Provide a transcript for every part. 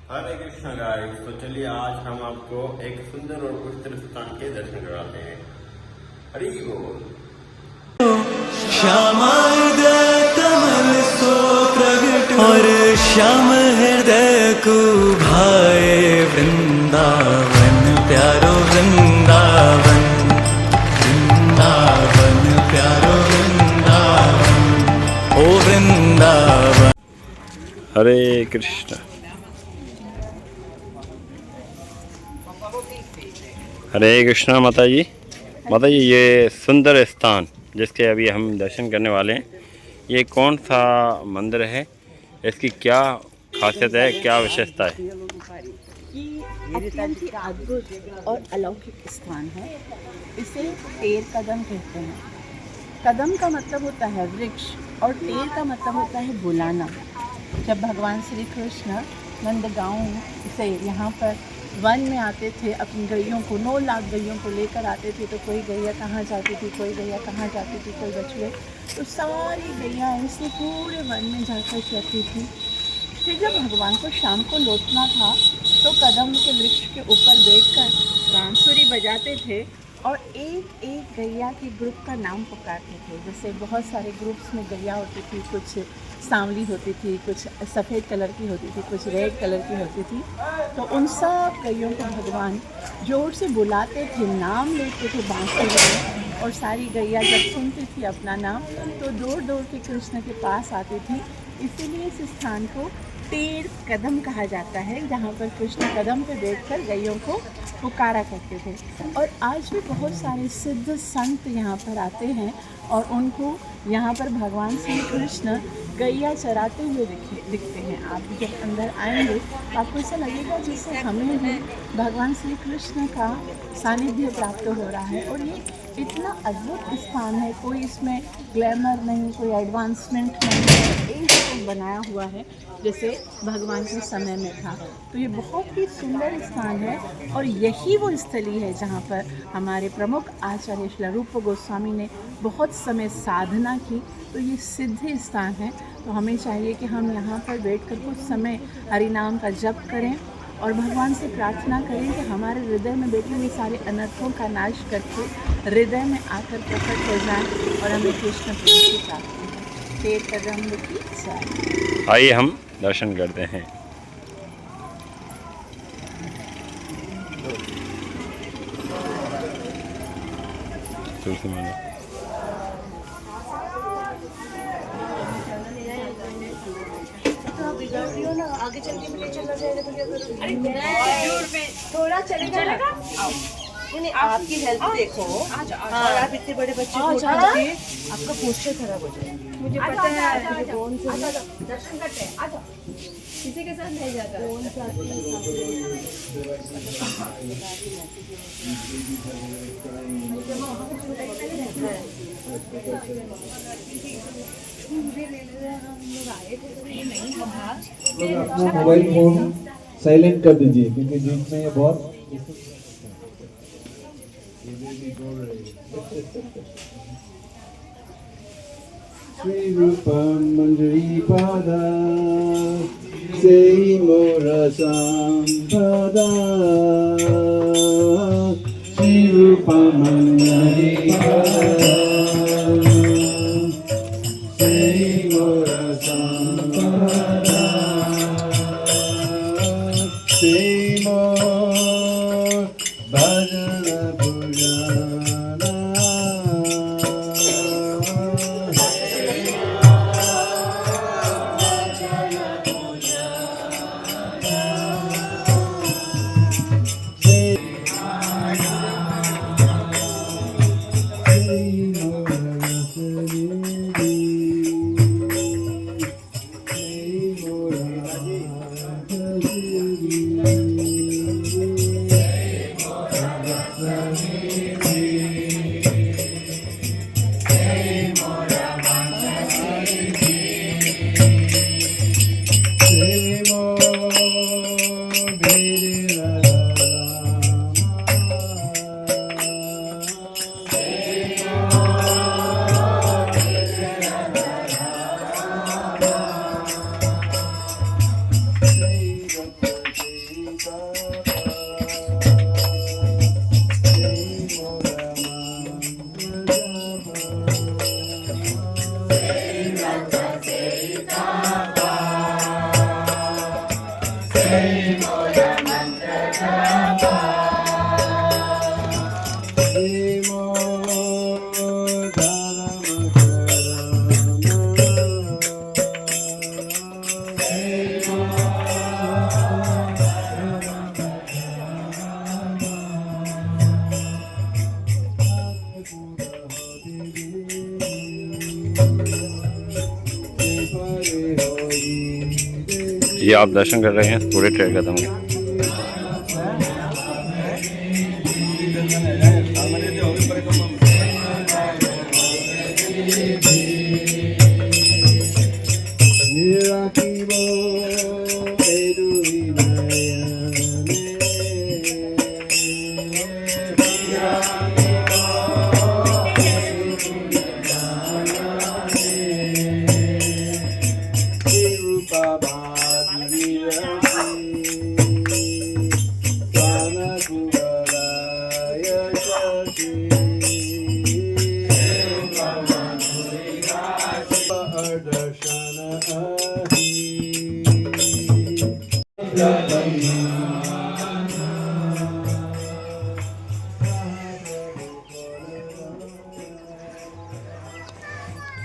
हरे Krishna guys. तो चलिए आज हम आपको एक सुंदर और पवित्र स्थान के दर्शन कराते हैं। हरि बोल। श्याम हृदय कमल सो प्रगट और श्याम हृदय को भाए वृंदावन प्यारो वृंदावन, वृंदावन प्यारो वृंदावन, ओ वृंदावन। हरे कृष्ण। हरे कृष्णा माता जी। माता जी, ये सुंदर स्थान जिसके अभी हम दर्शन करने वाले हैं, ये कौन सा मंदिर है? इसकी क्या खासियत है, क्या विशेषता है? अत्यंत ही अद्भुत और अलौकिक स्थान है। इसे टेर कदम कहते हैं। कदम का मतलब होता है वृक्ष और टेर का मतलब होता है बुलाना। जब भगवान श्री कृष्ण नंदगांव से यहाँ पर वन में आते थे, अपनी गैयों को 9 लाख गैयों को लेकर आते थे, तो कोई गैया कहाँ जाती थी, कोई गैया कहाँ जाती थी, कोई बछड़े, तो सारी गैया ऐसे पूरे वन में जाकर चलती थी। फिर जब भगवान को शाम को लौटना था तो कदम के वृक्ष के ऊपर बैठकर बांसुरी बजाते थे और एक एक गैया के ग्रुप का नाम पुकारते थे। जैसे बहुत सारे ग्रुप्स में गैया होती थी, कुछ सांवली होती थी, कुछ सफ़ेद कलर की होती थी, कुछ रेड कलर की होती थी। तो उन सब गैयों को भगवान जोर से बुलाते थे, नाम लेते थे बांसुरी में, और सारी गैया जब सुनती थी अपना नाम तो दौड़ दौड़ के कृष्ण के पास आती थी। इसीलिए इस स्थान को टेर कदम कहा जाता है, जहाँ पर कृष्ण कदम पे बैठकर गैयों को पुकारा करते थे। और आज भी बहुत सारे सिद्ध संत यहाँ पर आते हैं और उनको यहाँ पर भगवान श्री कृष्ण गैया चराते हुए दिखते हैं। आप जब अंदर आएंगे तो आपको ऐसा लगेगा जैसे हमें भी भगवान श्री कृष्ण का सानिध्य प्राप्त हो रहा है। और ये इतना अद्भुत स्थान है, कोई इसमें ग्लैमर नहीं, कोई एडवांसमेंट नहीं है, एक बनाया हुआ है जैसे भगवान के समय में था। तो ये बहुत ही सुंदर स्थान है और यही वो स्थली है जहाँ पर हमारे प्रमुख आचार्य श्री रूप गोस्वामी ने बहुत समय साधना की। तो ये सिद्ध स्थान है। तो हमें चाहिए कि हम यहाँ पर बैठकर कुछ समय हरि नाम का जप करें और भगवान से प्रार्थना करें कि हमारे हृदय में बैठे हुए सारे अनर्थों का नाश करके हृदय में आकर प्रकट हो जाएं और हमें कृष्ण प्रेम की प्राप्ति हो। टेर कदम की जय। आइए हम दर्शन करते हैं। तुलसी माला। आगे चल के मुझे चलना जाएगा तो थोड़ा चलेगा। नहीं, आपकी हेल्थ देखो और आप इतने बड़े बच्चे को आपका पोस्चर खराब हो जाएगा। मुझे पता है कौन से दर्शन करते हैं। आजा, किसी के साथ नहीं जाता। कौन सा अपना मोबाइल फोन साइलेंट कर दीजिए क्योंकि बीच में ये बहुत श्री रूपम मंजरी पादा से मोरा संपदा, श्री रूपम मंजरी पादा से मोरा संपदा, से मोर भजन भुजाना। ये आप दर्शन कर रहे हैं पूरे टेर कदम के।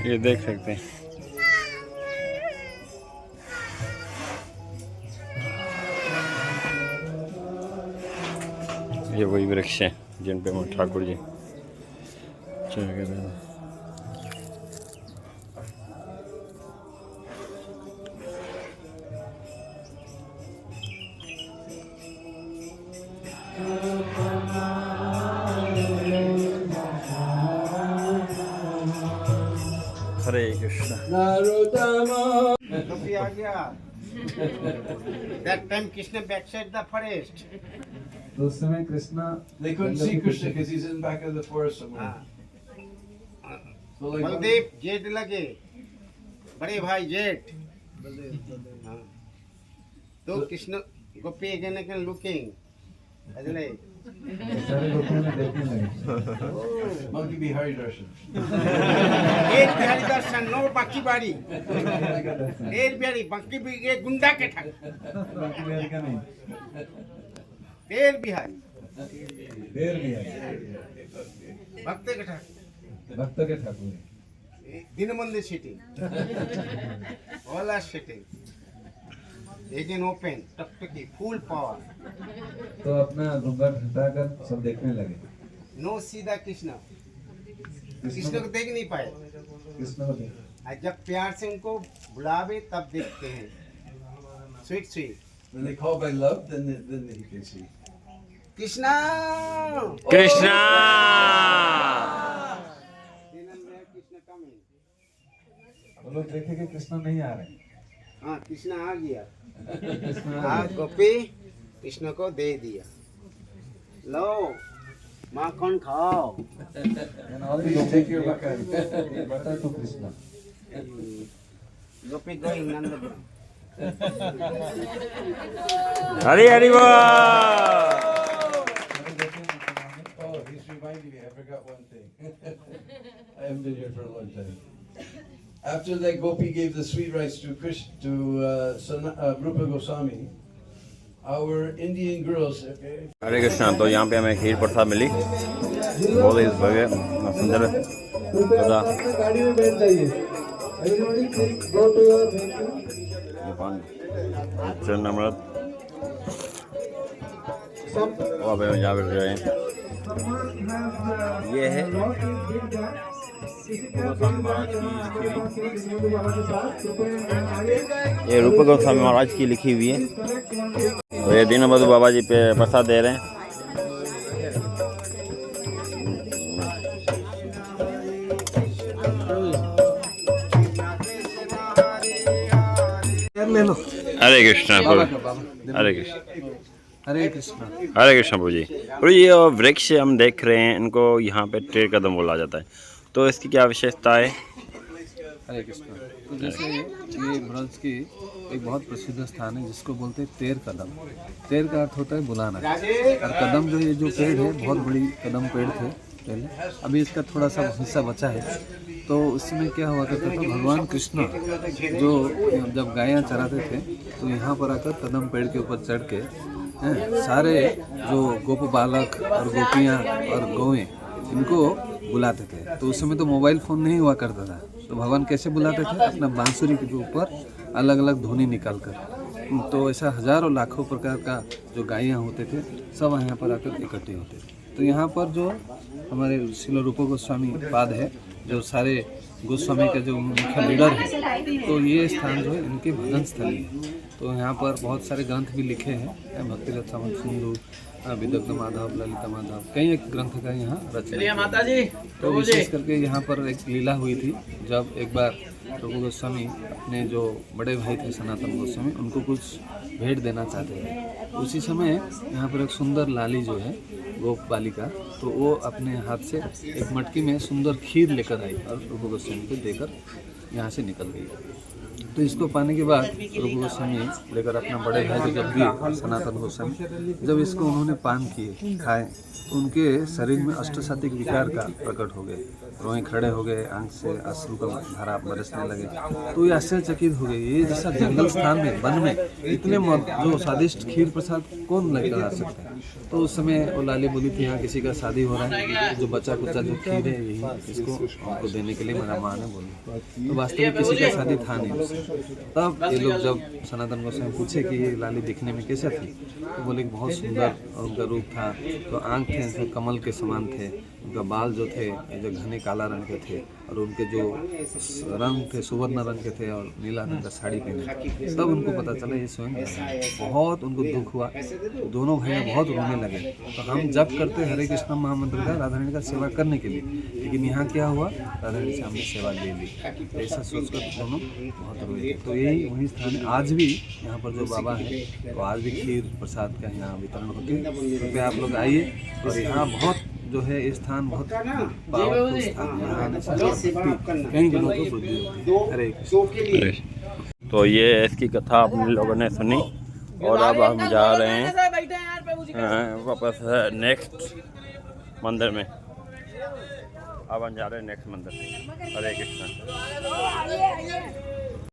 ये देख सकते हैं, ये वही वृक्ष हैं जिन पे ठाकुर जी चढ़ गए। हरे Krishna. That time Krishna backside the forest. तो उस समय Krishna They couldn't see Krishna because he's in back of the forest somewhere. So like Baldev जेठ लगे, बड़े भाई जेठ। हाँ। तो कृष्ण गोपी again looking. अजले। सारे लोगों ने देखने लगे। Monkey Bihari darshan. एक बिहारी दर्शन नो बाकी बारी। एक बिहारी बाकी भी एक गुंडा के ठग। बाकी बिहारी का नहीं। एक बिहारी। देर बिहारी। भक्त के ठग। भक्त के ठाकुर। दिन मंदिर city. All are sitting. Again open, टकटकी, full power. तो अपना घूंघट हटाकर सब देखने लगे। No see the Krishna. Krishna को देख नहीं पाए। कृष्ण को देख। आज जब प्यार से उनको बुलावे तब देखते हैं। Sweet sweet. When they call by love, then he can see. Krishna. Krishna. Krishna coming. वो लोग देखे कि कृष्ण नहीं आ रहे। हाँ कृष्ण आ गया। कृष्ण आ हाँ गोपी कृष्ण को दे दिया। लो माखन खाओ। Please take your butter to Krishna. Gopi going Nandpur. Hari Hari बोल। Oh, he's reminding me. I forgot one thing. I haven't been here for a long time. After that, Gopi gave the sweet rice to Rupa Goswami. Our Indian girls. हरे कृष्णा। तो यहाँ पे हमें खीर प्रसाद मिली, बहुत ही भव्य सुंदर सदा। गाड़ी में बैठ जाइए। Everybody please go to your vehicle. चरण अमृत वो अब यहाँ पे रहे हैं। ये है ये रूप गोस्वामी महाराज की लिखी हुई है। तो ये दीनबंधु बाबा जी पे प्रसाद दे रहे हैं। हरे कृष्णा हरे कृष्ण हरे कृष्णा। हरे कृष्ण प्रभु जी। और ये वृक्ष हम देख रहे हैं, इनको यहाँ पे टेर कदम बोला जाता है, तो इसकी क्या विशेषता है? हरे कृष्णा। तो जैसे ये ब्रज की एक बहुत प्रसिद्ध स्थान है जिसको बोलते हैं तेर कदम। तेर का अर्थ होता है बुलाना, और कदम जो ये जो पेड़ है बहुत बड़ी कदम पेड़ थे पहले, अभी इसका थोड़ा सा हिस्सा बचा है। तो उसमें क्या हुआ करता था, भगवान कृष्ण जो जब गायें चराते थे तो तो यहाँ पर आकर कदम पेड़ के ऊपर चढ़ के सारे जो गोप बालक और गोपियाँ और गौएं इनको बुलाते थे। तो उस समय तो मोबाइल फ़ोन नहीं हुआ करता था, तो भगवान कैसे बुलाते थे? अपना बांसुरी के ऊपर अलग अलग ध्वनि निकाल कर। तो ऐसा हजारों लाखों प्रकार का जो गायियाँ होते थे सब यहाँ पर आकर इकट्ठे होते थे। तो यहाँ पर जो हमारे श्रील रूप गोस्वामी पाद है, जो सारे गोस्वामी का जो मुख्य लीडर है, तो ये स्थान जो है इनके भजन स्थली है। तो यहाँ पर बहुत सारे ग्रंथ भी लिखे हैं, भक्ति रसामृत सिंधु, विदग्ध माधव, ललिता माधव, कई एक ग्रंथ का यहाँ रचना है। तो विशेष करके यहाँ पर एक लीला हुई थी, जब एक बार रूप गोस्वामी अपने जो बड़े भाई थे सनातन गोस्वामी, उनको कुछ भेंट देना चाहते थे। उसी समय यहाँ पर एक सुंदर लाली जो है गोप बालिका, तो वो अपने हाथ से एक मटकी में सुंदर खीर लेकर आई और रूप गोस्वामी को देकर यहाँ से निकल गई। तो इसको पाने के बाद रूप गोस्वामी लेकर अपना बड़े भाई जो जब भी सनातन गोस्वामी, जब इसको उन्होंने पान किए, खाए, तो उनके शरीर में अष्टसात्विक विकार का प्रकट हो गए, रोए खड़े हो गए, आंख से अश्रु का धारा बरसने लगे। तो ये आश्चर्यचकित हो गए, ये जैसा जंगल स्थान में, वन में इतने जो स्वादिष्ट खीर प्रसाद कौन लेकर आ सकता है? तो उस समय वो लाली बोली थी, यहाँ किसी का शादी हो रहा है, जो बच्चा कुच्चा जो खीर है यही इसको उनको देने के लिए मेरा माँ ने बोला। तो वास्तव में किसी का शादी था नहीं उससे। तब ये लोग जब सनातन गोस्वामी पूछे कि ये लाली दिखने में कैसा थी, तो बोले कि बहुत सुंदर उनका रूप था, तो आँख थे जो कमल के समान थे, उनका बाल जो थे जो घने काला रंग के थे, और उनके जो रंग थे सुवर्ण रंग के थे, और नीला रंग का साड़ी पहने। तब उनको पता चला ये स्वयं बहुत उनको दुख हुआ, दोनों भाई बहुत रोने लगे। तो हम जब करते हरे कृष्ण महामंत्र का राधा रानी का सेवा करने के लिए, लेकिन यहाँ क्या हुआ, राधा रानी से हमने सेवा ले ली, ऐसा सोचकर दोनों बहुत रोए। तो यही वही स्थान है। आज भी यहाँ पर जो बाबा है, तो आज भी खीर प्रसाद का यहाँ वितरण होते हैं। कृपया आप लोग आइए, और यहाँ बहुत जो है ये स्थान बहुत पावरफुल स्थान है, यहाँ आने से कई दिनों को वृद्धि होती है। हरे कृष्ण। तो ये इसकी कथा अपने लोगों ने सुनी, और अब हम जा रहे हैं वापस नेक्स्ट मंदिर में। अब हम जा रहे हैं नेक्स्ट मंदिर। हरे कृष्ण।